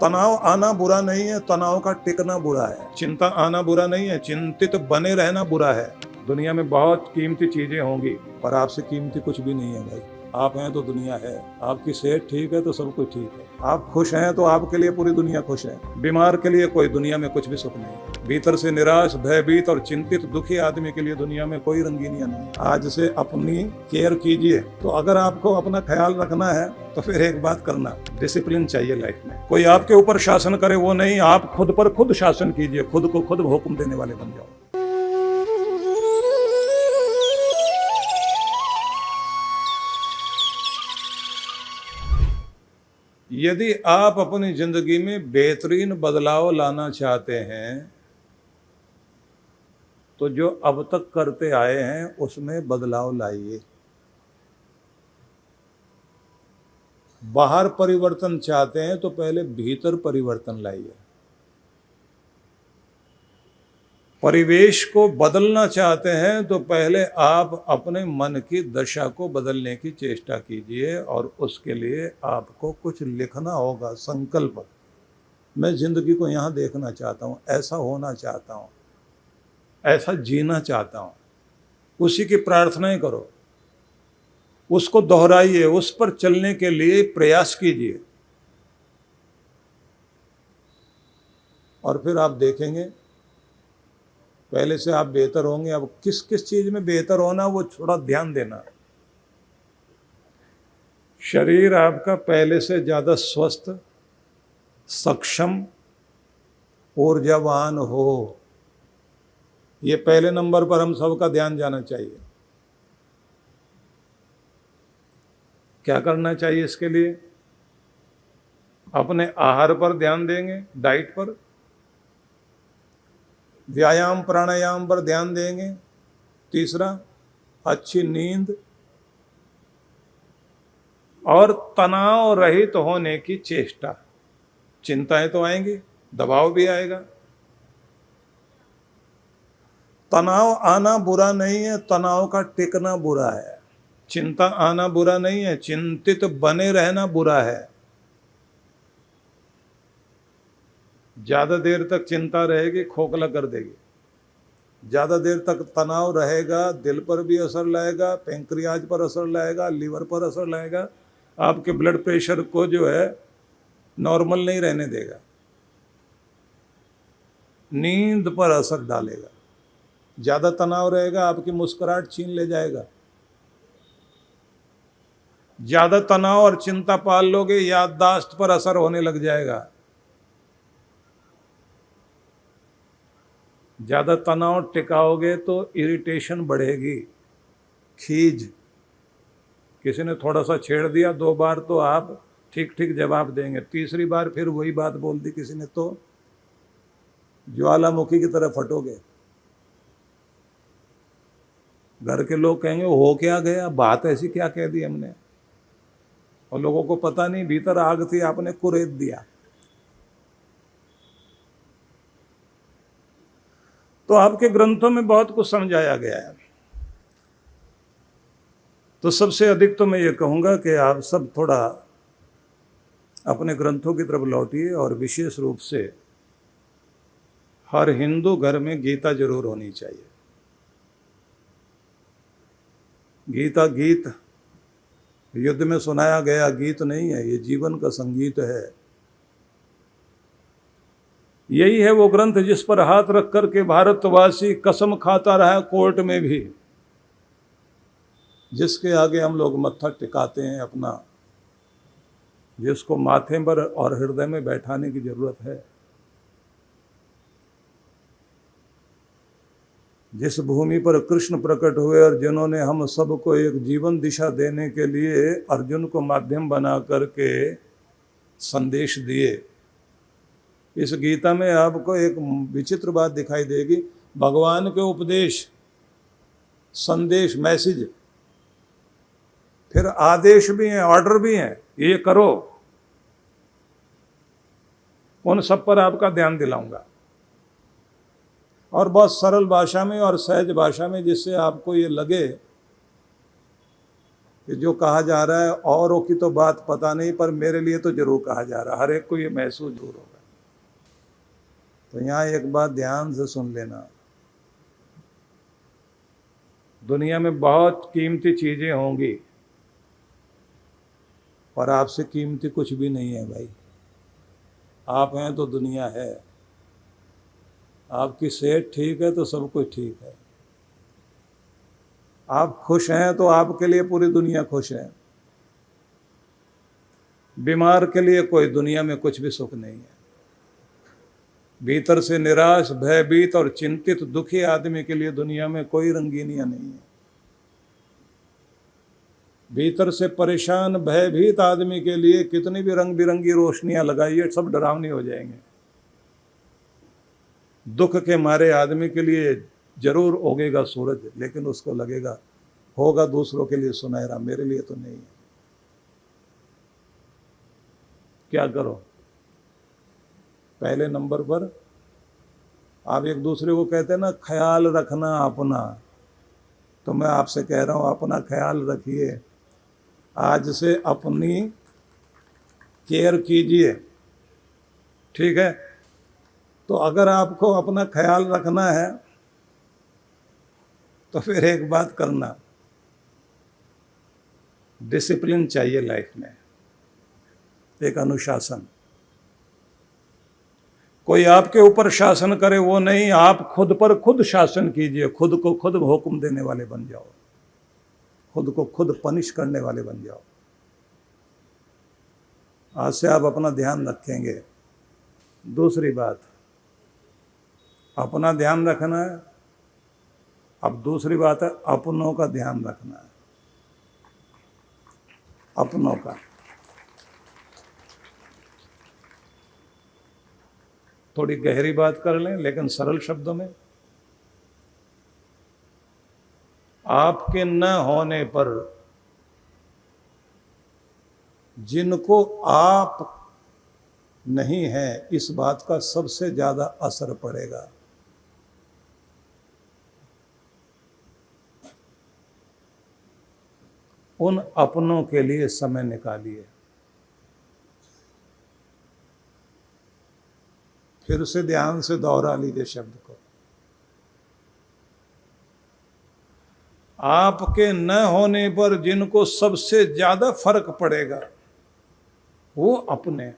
तनाव आना बुरा नहीं है, तनाव का टिकना बुरा है। चिंता आना बुरा नहीं है, चिंतित बने रहना बुरा है। दुनिया में बहुत कीमती चीजें होंगी, पर आपसे कीमती कुछ भी नहीं है भाई। आप हैं तो दुनिया है। आपकी सेहत ठीक है तो सब कुछ ठीक है। आप खुश हैं तो आपके लिए पूरी दुनिया खुश है। बीमार के लिए कोई दुनिया में कुछ भी सुख नहीं है। भीतर से निराश, भयभीत और चिंतित दुखी आदमी के लिए दुनिया में कोई रंगीनियां नहीं है। आज से अपनी केयर कीजिए। तो अगर आपको अपना ख्याल रखना है तो फिर एक बात करना, डिसिप्लिन चाहिए लाइफ में। कोई आपके ऊपर शासन करे वो नहीं, आप खुद पर खुद शासन कीजिए। खुद को खुद हुक्म देने वाले बन जाओ। यदि आप अपनी जिंदगी में बेहतरीन बदलाव लाना चाहते हैं तो जो अब तक करते आए हैं उसमें बदलाव लाइए। बाहर परिवर्तन चाहते हैं तो पहले भीतर परिवर्तन लाइए। परिवेश को बदलना चाहते हैं तो पहले आप अपने मन की दशा को बदलने की चेष्टा कीजिए, और उसके लिए आपको कुछ लिखना होगा। संकल्प, मैं जिंदगी को यहाँ देखना चाहता हूँ, ऐसा होना चाहता हूँ, ऐसा जीना चाहता हूँ। उसी की प्रार्थनाएं करो, उसको दोहराइए, उस पर चलने के लिए प्रयास कीजिए, और फिर आप देखेंगे पहले से आप बेहतर होंगे। अब किस किस चीज में बेहतर होना वो थोड़ा ध्यान देना। शरीर आपका पहले से ज्यादा स्वस्थ, सक्षम, ऊर्जावान हो, ये पहले नंबर पर हम सबका ध्यान जाना चाहिए। क्या करना चाहिए इसके लिए? अपने आहार पर ध्यान देंगे, डाइट पर, व्यायाम प्राणायाम पर ध्यान देंगे। तीसरा, अच्छी नींद और तनाव रहित होने की चेष्टा। चिंताएं तो आएंगी, दबाव भी आएगा। तनाव आना बुरा नहीं है, तनाव का टिकना बुरा है। चिंता आना बुरा नहीं है, चिंतित बने रहना बुरा है। ज्यादा देर तक चिंता रहेगी, खोखला कर देगी। ज्यादा देर तक तनाव रहेगा, दिल पर भी असर लाएगा, पैंक्रियाज पर असर लाएगा, लीवर पर असर लाएगा। आपके ब्लड प्रेशर को जो है नॉर्मल नहीं रहने देगा। नींद पर असर डालेगा। ज्यादा तनाव रहेगा, आपकी मुस्कुराहट छीन ले जाएगा। ज्यादा तनाव और चिंता पाल लोगे, याददाश्त पर असर होने लग जाएगा। ज्यादा तनाव टिकाओगे तो इरिटेशन बढ़ेगी, खीज। किसी ने थोड़ा सा छेड़ दिया, 2 बार तो आप ठीक ठीक जवाब देंगे, तीसरी बार फिर वही बात बोल दी किसी ने तो ज्वालामुखी की तरह फटोगे। घर के लोग कहेंगे हो क्या गया, बात ऐसी क्या कह दी हमने, और लोगों को पता नहीं भीतर आग थी, आपने कुरेद दिया। तो आपके ग्रंथों में बहुत कुछ समझाया गया है। तो सबसे अधिक तो मैं ये कहूँगा कि आप सब थोड़ा अपने ग्रंथों की तरफ लौटिए, और विशेष रूप से हर हिंदू घर में गीता जरूर होनी चाहिए। गीता गीत युद्ध में सुनाया गया गीत नहीं है, ये जीवन का संगीत है। यही है वो ग्रंथ जिस पर हाथ रख कर के भारतवासी कसम खाता रहा कोर्ट में भी, जिसके आगे हम लोग मत्था टिकाते हैं अपना, जिसको माथे पर और हृदय में बैठाने की जरूरत है। जिस भूमि पर कृष्ण प्रकट हुए और जिन्होंने हम सबको एक जीवन दिशा देने के लिए अर्जुन को माध्यम बना करके संदेश दिए, इस गीता में आपको एक विचित्र बात दिखाई देगी। भगवान के उपदेश, संदेश, मैसेज, फिर आदेश भी हैं, ऑर्डर भी हैं, ये करो। उन सब पर आपका ध्यान दिलाऊंगा, और बहुत सरल भाषा में और सहज भाषा में, जिससे आपको ये लगे कि जो कहा जा रहा है औरों की तो बात पता नहीं, पर मेरे लिए तो जरूर कहा जा रहा है, हर एक को ये महसूस जरूर होगा। तो यहाँ एक बात ध्यान से सुन लेना, दुनिया में बहुत कीमती चीजें होंगी, पर आपसे कीमती कुछ भी नहीं है भाई। आप हैं तो दुनिया है, आपकी सेहत ठीक है तो सब कुछ ठीक है, आप खुश हैं तो आपके लिए पूरी दुनिया खुश है। बीमार के लिए कोई दुनिया में कुछ भी सुख नहीं है। भीतर से निराश, भयभीत और चिंतित, दुखी आदमी के लिए दुनिया में कोई रंगीनियां नहीं है। भीतर से परेशान, भयभीत आदमी के लिए कितनी भी रंग बिरंगी रोशनियां लगाइए, सब डरावनी हो जाएंगे। दुख के मारे आदमी के लिए जरूर उगेगा सूरज, लेकिन उसको लगेगा होगा दूसरों के लिए सुनहरा, मेरे लिए तो नहीं है। क्या करो? पहले नंबर पर आप एक दूसरे को कहते हैं ना, ख्याल रखना अपना, तो मैं आपसे कह रहा हूं अपना ख्याल रखिए। आज से अपनी केयर कीजिए, ठीक है? तो अगर आपको अपना ख्याल रखना है तो फिर एक बात करना, डिसिप्लिन चाहिए लाइफ में, एक अनुशासन। कोई आपके ऊपर शासन करे वो नहीं, आप खुद पर खुद शासन कीजिए, खुद को खुद हुक्म देने वाले बन जाओ, खुद को खुद पनिश करने वाले बन जाओ। आज से आप अपना ध्यान रखेंगे। दूसरी बात, अपना ध्यान रखना है। अब दूसरी बात है अपनों का ध्यान रखना है, अपनों का। थोड़ी गहरी बात कर लें लेकिन सरल शब्दों में। आपके न होने पर जिनको आप नहीं हैं, इस बात का सबसे ज्यादा असर पड़ेगा। उन अपनों के लिए समय निकालिए। फिर से ध्यान से दोहरा लीजिए शब्द को। आपके न होने पर जिनको सबसे ज्यादा फर्क पड़ेगा वो अपने,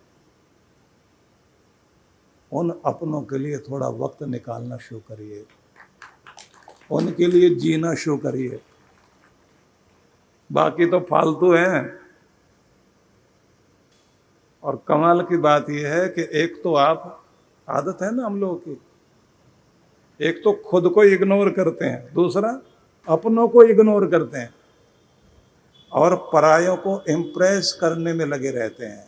उन अपनों के लिए थोड़ा वक्त निकालना शुरू करिए, उनके लिए जीना शुरू करिए। बाकी तो फालतू हैं। और कमाल की बात यह है कि एक तो आप, आदत है ना हम लोगों की, एक तो खुद को इग्नोर करते हैं, दूसरा अपनों को इग्नोर करते हैं, और परायों को इम्प्रेस करने में लगे रहते हैं।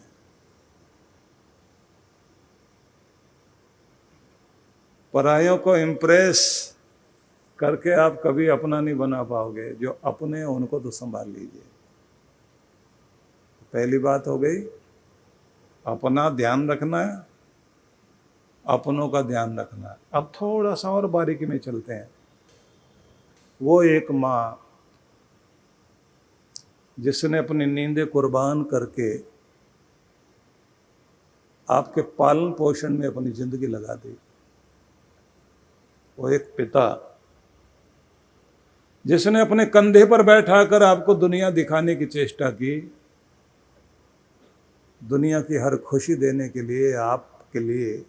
परायों को इम्प्रेस करके आप कभी अपना नहीं बना पाओगे। जो अपने हैं उनको तो संभाल लीजिए। पहली बात हो गई, अपना ध्यान रखना है, अपनों का ध्यान रखना है। अब थोड़ा सा और बारीकी में चलते हैं। वो एक माँ जिसने अपनी नींदें कुर्बान करके आपके पालन पोषण में अपनी जिंदगी लगा दी। वो एक पिता जिसने अपने कंधे पर बैठाकर आपको दुनिया दिखाने की चेष्टा की, दुनिया की हर खुशी देने के लिए, आपके लिए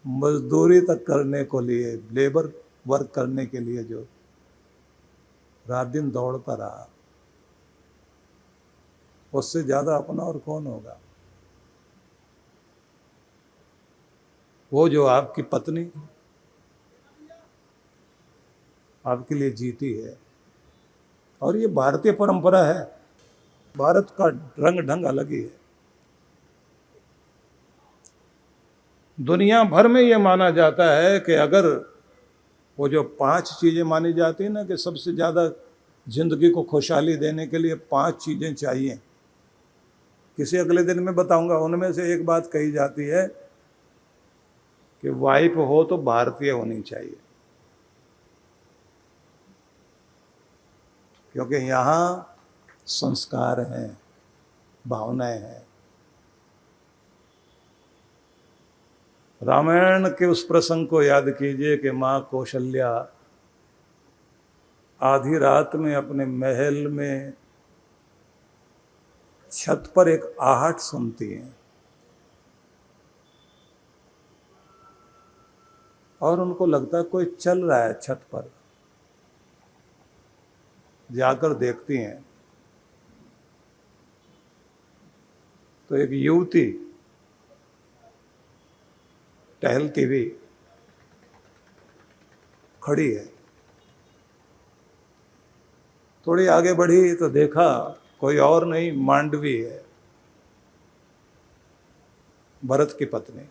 मजदूरी तक करने को लिए, लेबर वर्क करने के लिए जो रात दिन दौड़ता रहा, उससे ज्यादा अपना और कौन होगा? वो जो आपकी पत्नी आपके लिए जीती है। और ये भारतीय परंपरा है, भारत का रंग ढंग अलग ही है। दुनिया भर में ये माना जाता है कि अगर वो जो 5 चीजें मानी जाती है ना, कि सबसे ज्यादा जिंदगी को खुशहाली देने के लिए 5 चीजें चाहिए, किसी अगले दिन में बताऊंगा। उनमें से एक बात कही जाती है कि वाइफ हो तो भारतीय होनी चाहिए, क्योंकि यहाँ संस्कार हैं, भावनाएं हैं। रामायण के उस प्रसंग को याद कीजिए कि माँ कौशल्या आधी रात में अपने महल में छत पर एक आहट सुनती हैं और उनको लगता है कोई चल रहा है छत पर। जाकर देखती हैं तो एक युवती टहलती हुई खड़ी है। थोड़ी आगे बढ़ी तो देखा कोई और नहीं, मांडवी है, भरत की पत्नी।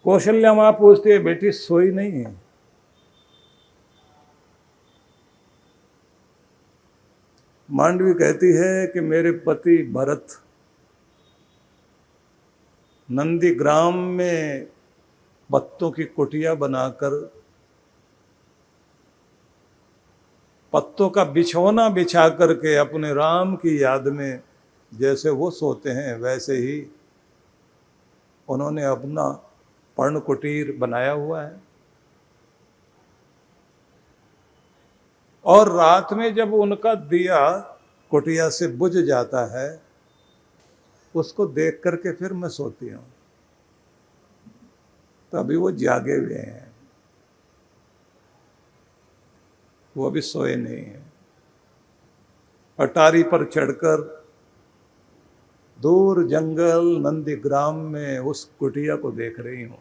कौशल्या मां पूछती है, बेटी सोई नहीं है? मांडवी कहती है कि मेरे पति भरत नंदीग्राम में पत्तों की कुटिया बनाकर पत्तों का बिछौना बिछा करके अपने राम की याद में जैसे वो सोते हैं वैसे ही उन्होंने अपना पर्ण कुटीर बनाया हुआ है। और रात में जब उनका दिया कुटिया से बुझ जाता है उसको देख करके फिर मैं सोती हूँ। तो अभी वो जागे हुए हैं, वो अभी सोए नहीं हैं। अटारी पर चढ़कर दूर जंगल नंदीग्राम में उस कुटिया को देख रही हूँ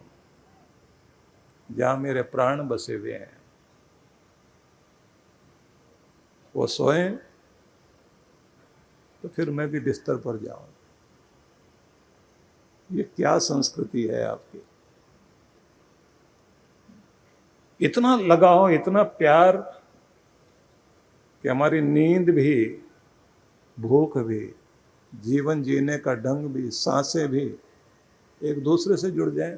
जहां मेरे प्राण बसे हुए हैं। वो सोए तो फिर मैं भी बिस्तर पर जाऊं। ये क्या संस्कृति है आपकी? इतना लगाव, इतना प्यार कि हमारी नींद भी, भूख भी, जीवन जीने का ढंग भी, सांसें भी एक दूसरे से जुड़ जाएं।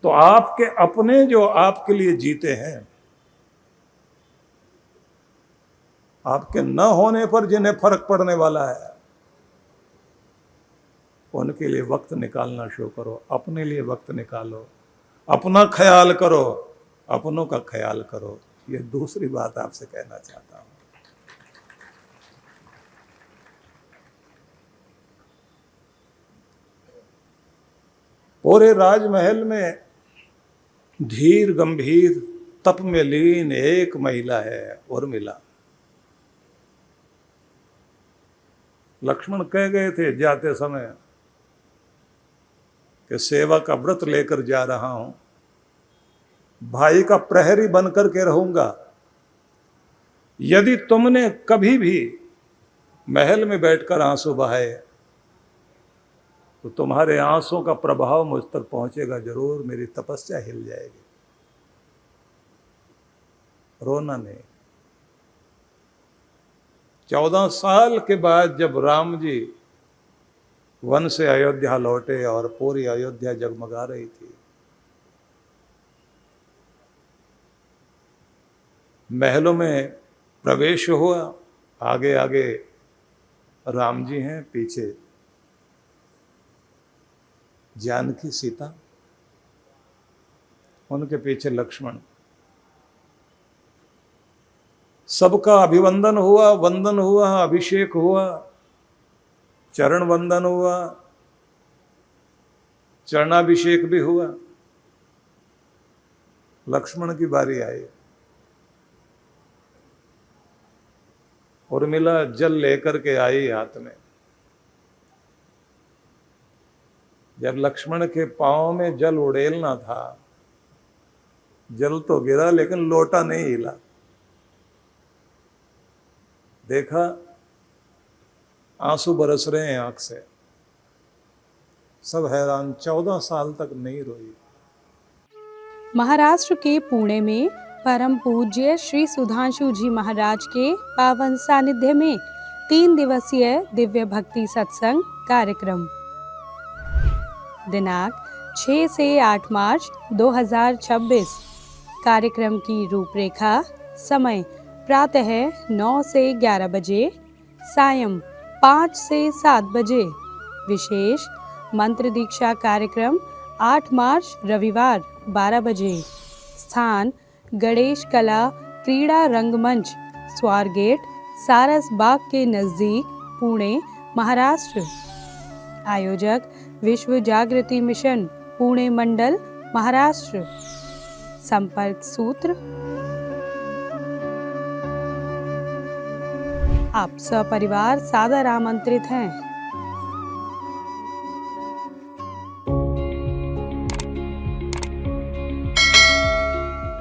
तो आपके अपने जो आपके लिए जीते हैं, आपके न होने पर जिन्हें फर्क पड़ने वाला है, उनके लिए वक्त निकालना शुरू करो। अपने लिए वक्त निकालो, अपना ख्याल करो, अपनों का ख्याल करो। ये दूसरी बात आपसे कहना चाहता हूं। पूरे राजमहल में धीर गंभीर तप में लीन एक महिला है, उर्मिला। लक्ष्मण कह गए थे जाते समय कि सेवा का व्रत लेकर जा रहा हूं, भाई का प्रहरी बनकर के रहूंगा। यदि तुमने कभी भी महल में बैठकर आंसू बहाए तो तुम्हारे आंसुओं का प्रभाव मुझ तक पहुंचेगा जरूर, मेरी तपस्या हिल जाएगी। रोना नहीं। 14 साल के बाद जब राम जी वन से अयोध्या लौटे और पूरी अयोध्या जगमगा रही थी, महलों में प्रवेश हुआ। आगे आगे राम जी हैं, पीछे जानकी सीता, उनके पीछे लक्ष्मण। सबका अभिवंदन हुआ, वंदन हुआ, अभिषेक हुआ, चरण वंदन हुआ, चरणाभिषेक भी हुआ। लक्ष्मण की बारी आई। उर्मिला जल लेकर के आई हाथ में। जब लक्ष्मण के पांव में जल उड़ेलना था, जल तो गिरा लेकिन लोटा नहीं हिला। देखा आंसू बरस रहे हैं आंख से। सब हैरान, 14 साल तक नहीं रोई। महाराष्ट्र के पुणे में परम पूज्य श्री सुधांशु जी महाराज के पावन सानिध्य में 3 दिवसीय दिव्य भक्ति सत्संग कार्यक्रम दिनांक 6 से 8 मार्च 2026। कार्यक्रम की रूपरेखा। समय प्रातः 9 से 11 बजे, सायं 5 से 7 बजे। विशेष मंत्र दीक्षा कार्यक्रम 8 मार्च रविवार 12 बजे। स्थान गणेश कला क्रीड़ा रंगमंच, स्वारगेट, सारस बाग के नज़दीक, पुणे, महाराष्ट्र। आयोजक विश्व जागृति मिशन, पुणे मंडल, महाराष्ट्र। संपर्क सूत्र। आप सपरिवार सादर आमंत्रित हैं।